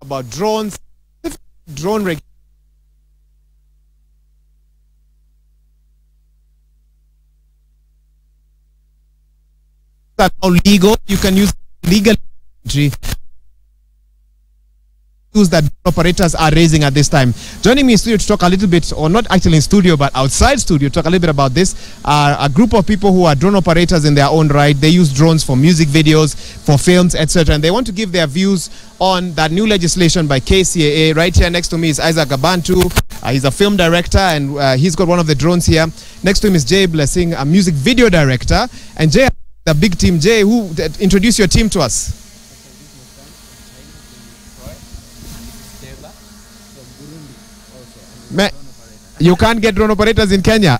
about drones, drone regulation. That are legal. You can use legal that operators are raising at this time. Joining me in studio to talk a little bit, or not actually in studio, but outside studio, to talk a little bit about this, are a group of people who are drone operators in their own right. They use drones for music videos, for films, etc. And they want to give their views on that new legislation by KCAA. Right here next to me is Isaac Abantu. He's a film director, and he's got one of the drones here. Next to him is Jay Blessing, a music video director. And Jay, the big team. Jay, who introduce your team to us? You can't get drone operators in Kenya.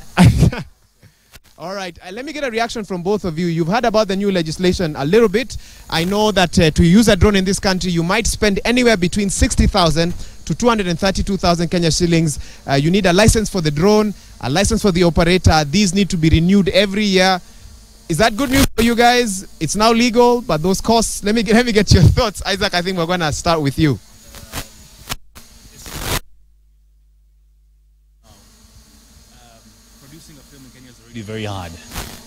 All right, let me get a reaction from both of you. You've heard about the new legislation a little bit. I know that to use a drone in this country, you might spend anywhere between 60,000 to 232,000 Kenya shillings. You need a license for the drone, a license for the operator. These need to be renewed every year. Is that good news for you guys? It's now legal, but those costs, let me get your thoughts. Isaac, I think we're going to start with you. Producing a film in Kenya is already very hard.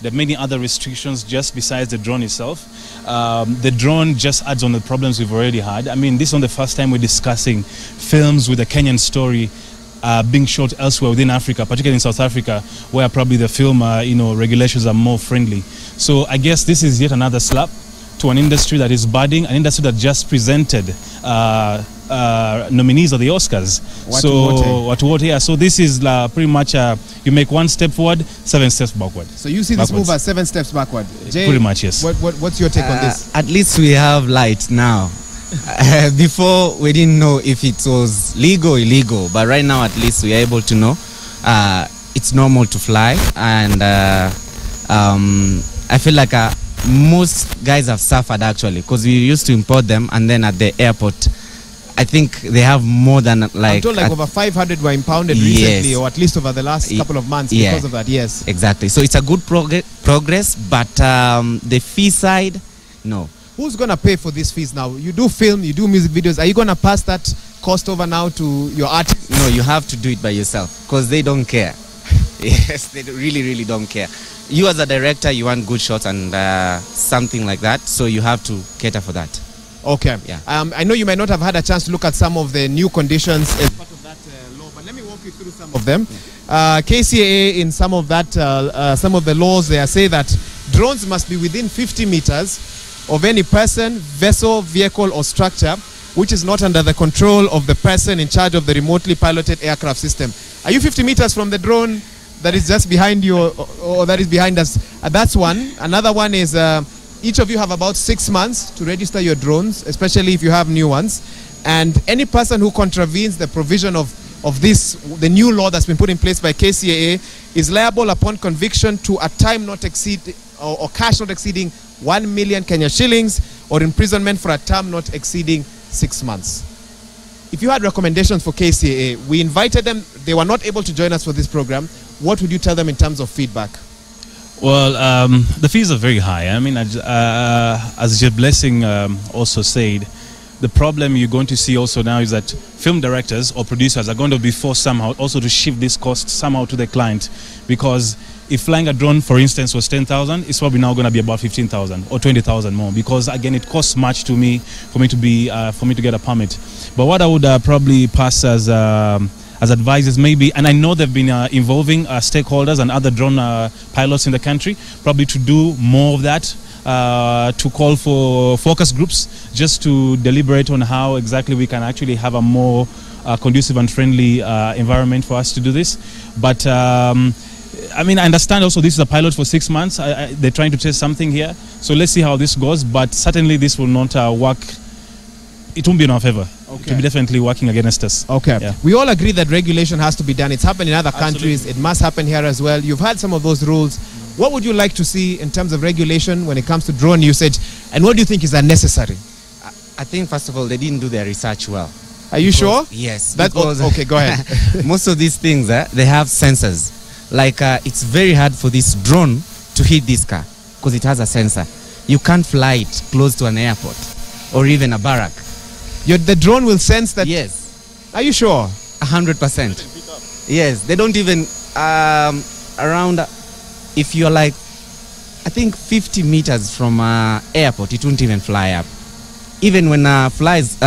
There are many other restrictions just besides the drone itself. The drone just adds on the problems we've already had. I mean, this is not the first time we're discussing films with a Kenyan story being shot elsewhere within Africa, particularly in South Africa, where probably the film regulations are more friendly. So I guess this is yet another slap to an industry that is budding, an industry that just presented nominees of the Oscars. So this is pretty much you make one step forward, 7 steps backward. So you see this move as 7 steps backward. Jay, pretty much, yes. What's your take on this? At least we have light now. Before we didn't know if it was legal or illegal, but right now at least we are able to know it's normal to fly, and I feel like most guys have suffered actually, because we used to import them, and then at the airport I think they have more than like... I'm told like over 500 were impounded recently, or at least over the last couple of months because of that, yes. Exactly. So it's a good progress, but the fee side, no. Who's going to pay for these fees now? You do film, you do music videos. Are you going to pass that cost over now to your artists? No, you have to do it by yourself, because they don't care. Yes, they really don't care. You as a director, you want good shots and something like that, so you have to cater for that. Okay. Yeah. I know you might not have had a chance to look at some of the new conditions as part of that law, but let me walk you through some of them. KCAA, in some of the laws, they say that drones must be within 50 meters of any person, vessel, vehicle, or structure which is not under the control of the person in charge of the remotely piloted aircraft system. Are you 50 meters from the drone that is just behind you, or that is behind us? That's one. Another one is each of you have about 6 months to register your drones, especially if you have new ones. And any person who contravenes the provision of the new law that's been put in place by KCAA is liable upon conviction to a time not exceed or cash not exceeding 1 million Kenya shillings, or imprisonment for a term not exceeding 6 months. If you had recommendations for KCAA, we invited them, they were not able to join us for this program. What would you tell them in terms of feedback? Well, the fees are very high. I mean, as Jay Blessing also said, the problem you're going to see also now is that film directors or producers are going to be forced somehow also to shift this cost somehow to the client, because if flying a drone, for instance, was 10,000, it's probably now going to be about 15,000 or 20,000 more, because again, it costs much to me for me to get a permit. But what I would probably pass as advisors maybe, and I know they've been involving stakeholders and other drone pilots in the country, probably to do more of that, to call for focus groups just to deliberate on how exactly we can actually have a more conducive and friendly environment for us to do this. But I mean, I understand also this is a pilot for 6 months. They're trying to test something here. So let's see how this goes. But certainly this will not work. It won't be in our favor. Okay. It will be definitely working against us. Okay. Yeah. We all agree that regulation has to be done. It's happened in other countries. It must happen here as well. You've had some of those rules. What would you like to see in terms of regulation when it comes to drone usage? And what do you think is unnecessary? I think, first of all, they didn't do their research well. Are you sure? Yes. Okay, go ahead. Most of these things, they have sensors. Like, it's very hard for this drone to hit this car because it has a sensor. You can't fly it close to an airport or even a barrack. The drone will sense that. Yes. Are you sure? 100%. Yes, they don't even around. If you're like, I think 50 meters from airport, it won't even fly up. Even when flies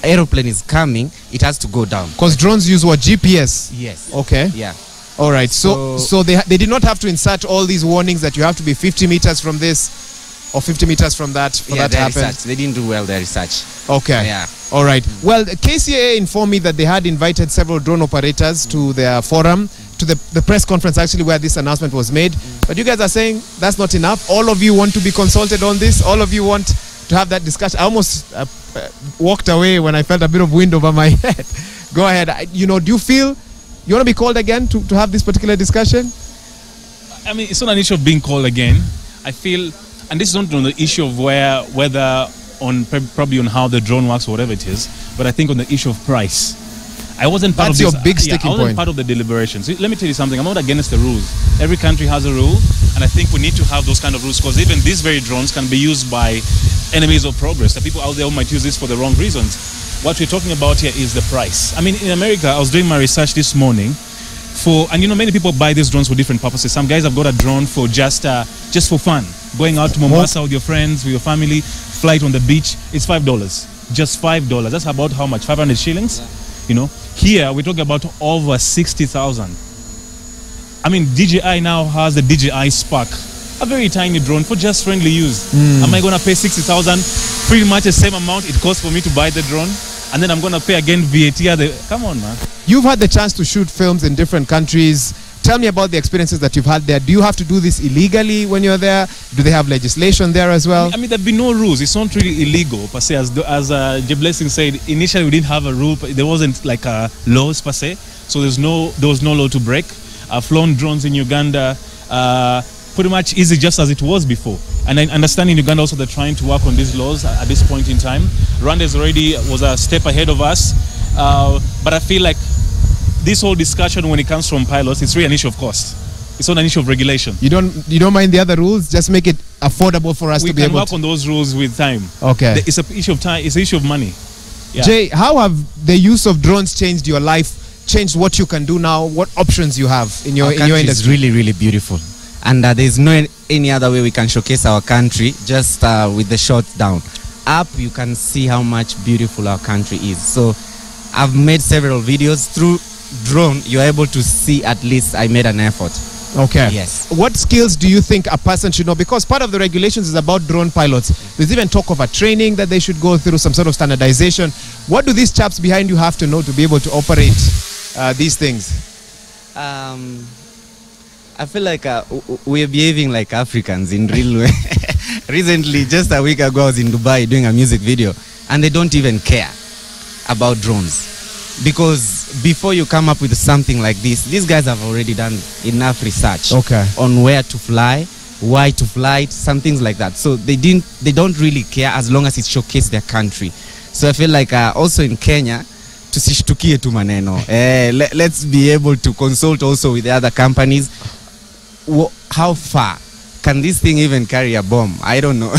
aeroplane is coming, it has to go down. Because drones use what, GPS? Yes. Okay. Yeah. All right. So they did not have to insert all these warnings that you have to be 50 meters from this or 50 meters from that for that to happen. Research. They didn't do well their research. Okay. Yeah. All right. Well, KCAA informed me that they had invited several drone operators to their forum, to the press conference actually where this announcement was made. But you guys are saying that's not enough. All of you want to be consulted on this. All of you want to have that discussion. I almost walked away when I felt a bit of wind over my head. Go ahead. Do you feel you want to be called again to have this particular discussion? I mean, it's not an issue of being called again. I feel, and this is not on the issue of whether probably on how the drone works or whatever it is, but I think on the issue of price. I wasn't part That's of this. your big sticking I wasn't point. part of the deliberations. Let me tell you something. I'm not against the rules. Every country has a rule, and I think we need to have those kind of rules, because even these very drones can be used by enemies of progress. The people out there who might use this for the wrong reasons. What we're talking about here is the price. I mean, in America, I was doing my research this morning and many people buy these drones for different purposes. Some guys have got a drone for just for fun, going out to Mombasa with your friends, with your family, flight on the beach. It's $5, just $5. That's about how much? 500 shillings. Yeah. Here we're talking about over 60,000. I mean, DJI now has the DJI Spark, a very tiny drone for just friendly use. Am I going to pay 60,000? Pretty much the same amount it costs for me to buy the drone, and then I'm going to pay again VAT. Come on, man. You've had the chance to shoot films in different countries. Tell me about the experiences that you've had there. Do you have to do this illegally when you're there? Do they have legislation there as well? I mean, there've been no rules. It's not really illegal per se. As J Blessing said, initially we didn't have a rule. There wasn't like laws per se. So there was no law to break. I've flown drones in Uganda, pretty much easy, just as it was before. And I understand in Uganda also they're trying to work on these laws at this point in time. Rwanda was a step ahead of us. But I feel like this whole discussion, when it comes from pilots, it's really an issue of cost. It's not an issue of regulation. You don't mind the other rules? Just make it affordable for us to be able to... We can work on those rules with time. Okay. It's an issue of time. It's an issue of money. Yeah. Jay, how have the use of drones changed your life? Changed what you can do now? What options you have in your industry? It's really, really beautiful. And there's no any other way we can showcase our country, just with the shot down. Up, you can see how much beautiful our country is. So I've made several videos through drone. You're able to see at least I made an effort. Okay. Yes. What skills do you think a person should know? Because part of the regulations is about drone pilots. There's even talk of a training that they should go through, some sort of standardization. What do these chaps behind you have to know to be able to operate these things? I feel like we're behaving like Africans in real way. Recently, just a week ago, I was in Dubai doing a music video, and they don't even care about drones. Because before you come up with something like this, these guys have already done enough research on where to fly, why to fly it, some things like that. So they don't really care as long as it showcases their country. So I feel like also in Kenya, tusishtukie tu maneno. Let's be able to consult also with the other companies. How far can this thing even carry a bomb? I don't know.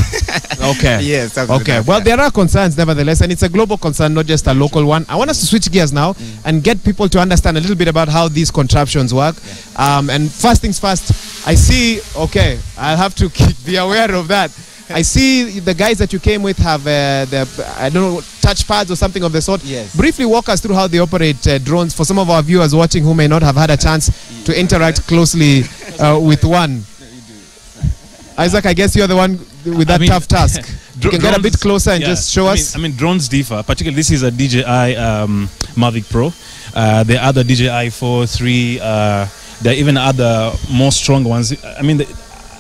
Okay. Yes. Okay. Well, there are concerns nevertheless, and it's a global concern, not just a local one. I want us to switch gears now and get people to understand a little bit about how these contraptions work. And first things first, I see, okay, I'll have to be aware of that. I see the guys that you came with have I don't know, touch pads or something of the sort. Yes. Briefly walk us through how they operate drones for some of our viewers watching who may not have had a chance to interact closely with one. Isaac, I guess you're the one with that tough task. You can get a bit closer and just show us. I mean, drones differ. Particularly, this is a DJI Mavic Pro. There are other DJI 4, 3. There are even other more strong ones. I mean,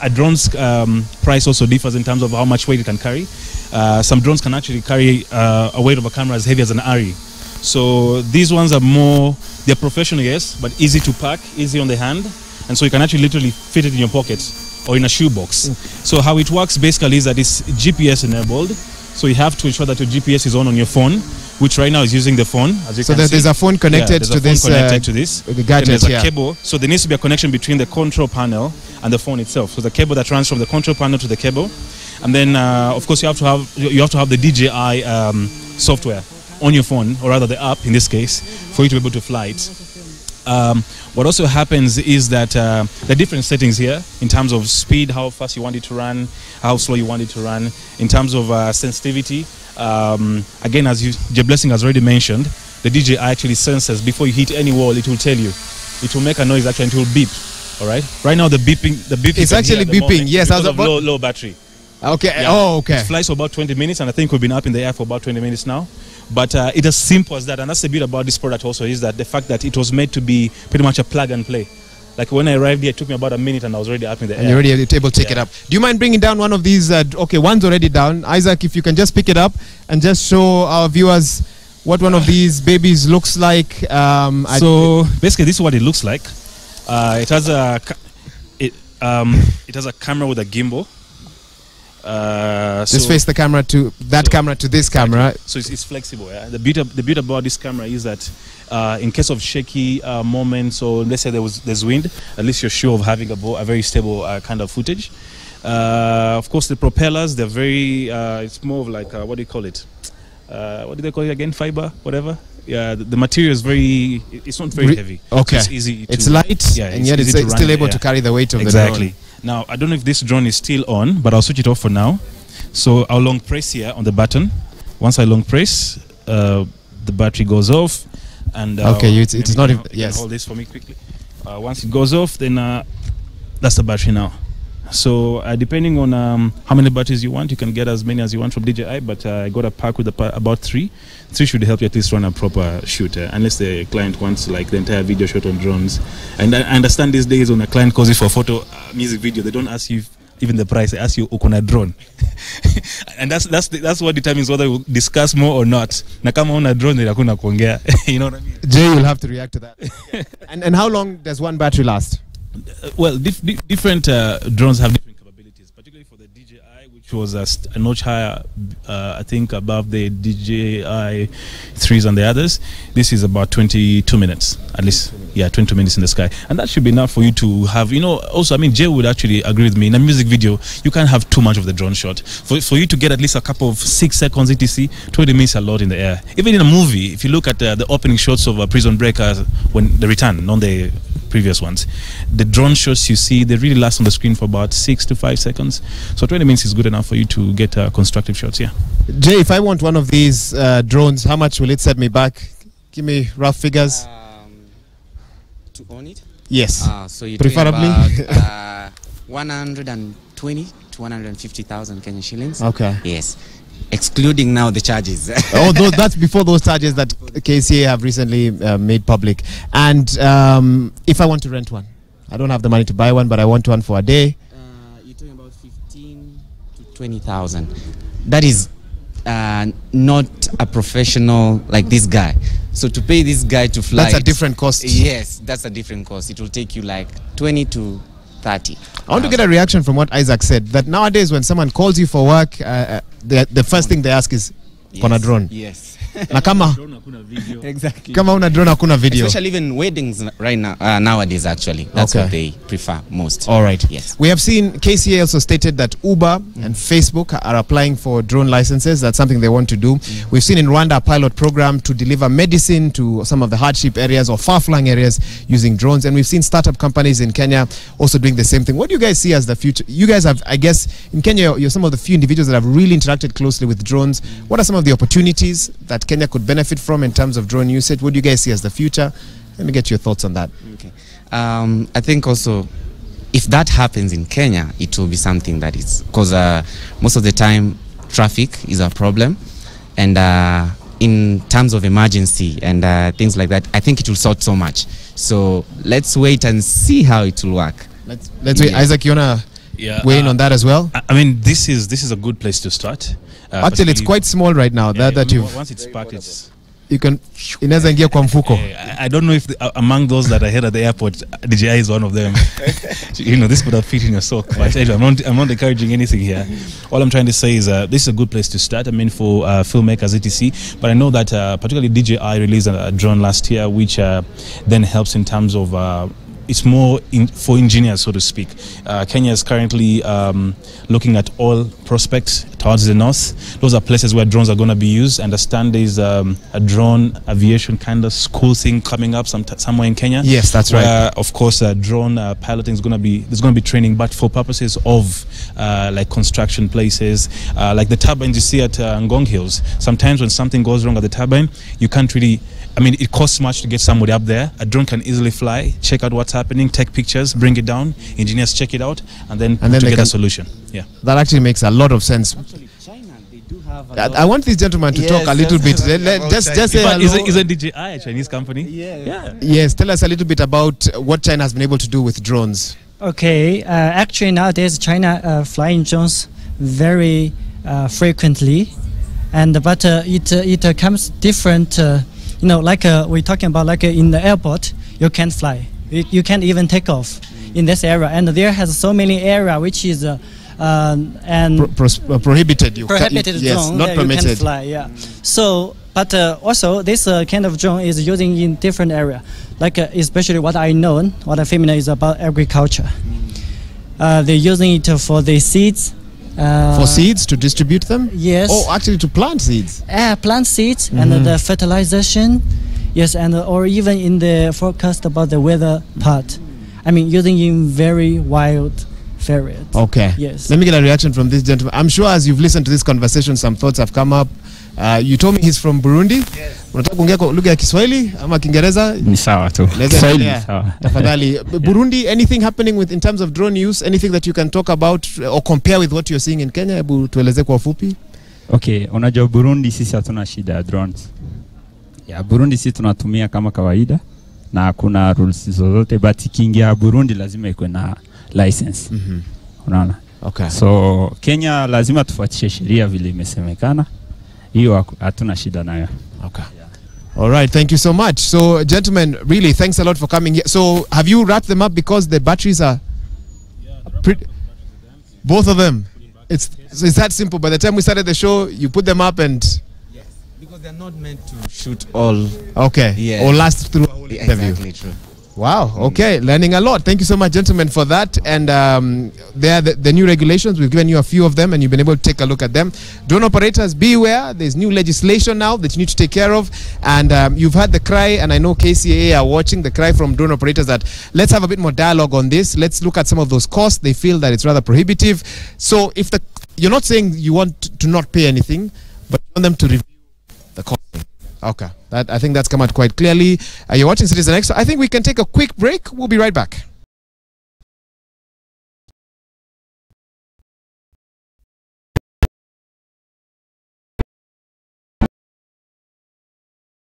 a drone's price also differs in terms of how much weight it can carry. Some drones can actually carry a weight of a camera as heavy as an ARRI. So these ones are they're professional, yes, but easy to pack, easy on the hand. And so you can actually literally fit it in your pocket or in a shoebox. So how it works basically is that it's GPS enabled. So you have to ensure that your GPS is on your phone, which right now is using the phone, as you can see. There's a phone connected to this. The gadget, there's a cable. So there needs to be a connection between the control panel and the phone itself. So the cable that runs from the control panel to the cable. And then, of course, you have to have the DJI software on your phone, or rather the app in this case, for you to be able to fly it. What also happens is that there are different settings here in terms of speed, how fast you want it to run, how slow you want it to run, in terms of sensitivity. Again, as J Blessing has already mentioned, the DJI actually senses before you hit any wall. It will tell you. It will make a noise actually, and it will beep. All right. Right now, the beeping. It's actually beeping. Yes, because of low battery. Okay. Yeah. Oh, okay. It flies for about 20 minutes, and I think we've been up in the air for about 20 minutes now. But it's as simple as that, and that's the bit about this product also, is that the fact that it was made to be pretty much a plug and play. Like when I arrived here, it took me about a minute, and I was already up in the air. And you're already able to take it up. Do you mind bringing down one of these? Okay, one's already down. Isaac, if you can just pick it up and just show our viewers what one of these babies looks like. So basically, this is what it looks like. It has a camera with a gimbal. Just face the camera to that camera to this camera. So it's flexible. Yeah? The beauty about this camera is that in case of shaky moments, or let's say there's wind, at least you're sure of having a very stable kind of footage. Of course, the propellers, they're very. It's more of like what do you call it? What do they call it again? Fiber, whatever. Yeah, the material is very. It's not very heavy. Okay, so it's easy. It's light, and yet it's still able to carry the weight of the drone. Exactly. Now, I don't know if this drone is still on, but I'll switch it off for now. So I'll long press here on the button. Once I long press, the battery goes off. And okay, it's not. Yes. Hold this for me quickly. Once it goes off, then that's the battery now. So depending on how many batteries you want, you can get as many as you want from DJI. But I got a pack with about 3. 3 should help you at least run a proper shoot, unless the client wants like the entire video shot on drones. And I understand these days when a client calls you for photo, music video, they don't ask you even the price. They ask you ukona drone, and that's what determines whether we discuss more or not. Na kama una drone, hakuna kuongea. You know what I mean? Jay, you'll have to react to that. And how long does one battery last? Well, different drones have different capabilities, particularly for the DJI, which was a notch higher, I think, above the DJI 3s and the others. This is about 22 minutes, at least. Yeah, 22 minutes in the sky. And that should be enough for you to have, also, I mean, Jay would actually agree with me. In a music video, you can't have too much of the drone shot. For you to get at least a couple of 6 seconds etc, 20 minutes a lot in the air. Even in a movie, if you look at the opening shots of Prison Break, when the return, not the previous ones, the drone shots you see, they really last on the screen for about 6 to 5 seconds. So 20 minutes is good enough for you to get constructive shots, yeah. Jay, if I want one of these drones, how much will it set me back? Give me rough figures. To own it? Yes. So you're preferably about 120 to 150,000 Kenyan shillings. Okay. Yes. Excluding now the charges. Oh, that's before those charges that KCA have recently made public. And if I want to rent one, I don't have the money to buy one, but I want one for a day. You're talking about 15 to 20,000. That is not a professional like this guy. So to pay this guy to fly, that's a different cost. Yes, that's a different cost. It will take you like 20 to 30. I want to get a reaction from what Isaac said, that nowadays when someone calls you for work, the first thing they ask is, on a drone. Yes. Na kama exactly. Kama una drone hakuna video. Especially even weddings right now, nowadays actually. That's what they prefer most. All right. Yes. We have seen KCA also stated that Uber and Facebook are applying for drone licenses. That's something they want to do. We've seen in Rwanda a pilot program to deliver medicine to some of the hardship areas or far-flung areas using drones. And we've seen startup companies in Kenya also doing the same thing. What do you guys see as the future? You guys have, I guess, in Kenya, you're some of the few individuals that have really interacted closely with drones. What are some of the opportunities that Kenya could benefit from in terms of drone usage? What do you guys see as the future? Let me get your thoughts on that. Okay. I think also, if that happens in Kenya, it will be something that is, because most of the time traffic is a problem, and in terms of emergency and things like that, I think it will sort so much. So let's wait and see how it will work. Let's wait. Isaac, you wanna weigh in on that as well? I mean, this is a good place to start. Actually, it's quite small right now. Once it's packed, it's you can inaweza ingia kwa mfuko. I don't know if among those that I had at the airport, DJI is one of them. This would have fit in your sock. But anyway, I'm not encouraging anything here. All I'm trying to say is this is a good place to start. I mean, for filmmakers, etc. But I know that particularly DJI released a drone last year, which then helps in terms of it's more for engineers, so to speak. Kenya is currently looking at all Prospect towards the north. Those are places where drones are going to be used. I understand there's a drone aviation kind of school thing coming up somewhere in Kenya. Yes, that's right. Of course, drone piloting is going to be, there's going to be training, but for purposes of like construction places, like the turbines you see at Ngong Hills. Sometimes when something goes wrong at the turbine, you can't really, I mean, it costs much to get somebody up there. A drone can easily fly, check out what's happening, take pictures, bring it down, engineers check it out, and then to get a solution. Yeah, that actually makes a lot of sense. Actually, China, they do have I want this gentleman to talk a little bit. Just say hello. Is a DJI a Chinese company? Yeah. Yes, tell us a little bit about what China has been able to do with drones. Okay, actually nowadays China flying drones very frequently, and but it comes different. You know, like we're talking about, like in the airport, you can't fly. You can't even take off in this area, and there has so many area which is prohibited. Prohibited yes, drone. Not permitted. You can fly. Yeah. So, but also this kind of drone is using in different area, like especially what I know, what I'm familiar is about agriculture. They're using it for the seeds. For seeds to distribute them? Yes. Oh, actually to plant seeds. Plant seeds and the fertilization. Yes, and or even in the forecast about the weather part. I mean, using in very wild areas. Okay. Yes. Let me get a reaction from this gentleman. I'm sure as you've listened to this conversation, some thoughts have come up. You told me he's from Burundi. Yes. Unataka kuongea kwa lugha ya Kiswahili ama Kiingereza? Ni sawa tu. Kiswahili sawa. Tafadhali. Burundi, anything happening with in terms of drone use? Anything that you can talk about or compare with what you're seeing in Kenya? Hebu tueleze kwa ufupi. Okay, unajua Burundi sisi hatuna shida ya drones. Ya Burundi sisi tunatumia kama kawaida na hakuna rules zozote, but ikiingia Burundi lazima ikuwe na license. Unaona? Okay. So Kenya lazima tufuatishe sheria vile imesemekana. Hiyo hatuna shida nayo. Okay. All right, thank you so much. So, gentlemen, really, thanks a lot for coming here. So, have you wrapped them up because the batteries are both of them? It's that simple. By the time we started the show, you put them up and... Yes, because they're not meant to shoot all. Okay. Yeah. Or last through a whole interview. Exactly, true. Wow. Okay. Learning a lot. Thank you so much, gentlemen, for that. And they are the new regulations. We've given you a few of them and you've been able to take a look at them. Drone operators, beware. There's new legislation now that you need to take care of. And you've heard the cry, and I know KCAA are watching the cry from drone operators that let's have a bit more dialogue on this. Let's look at some of those costs. They feel that it's rather prohibitive. So if you're not saying you want to not pay anything, but you want them to review the costing. Okay, I think that's come out quite clearly. You're watching Citizen X. I think we can take a quick break. We'll be right back.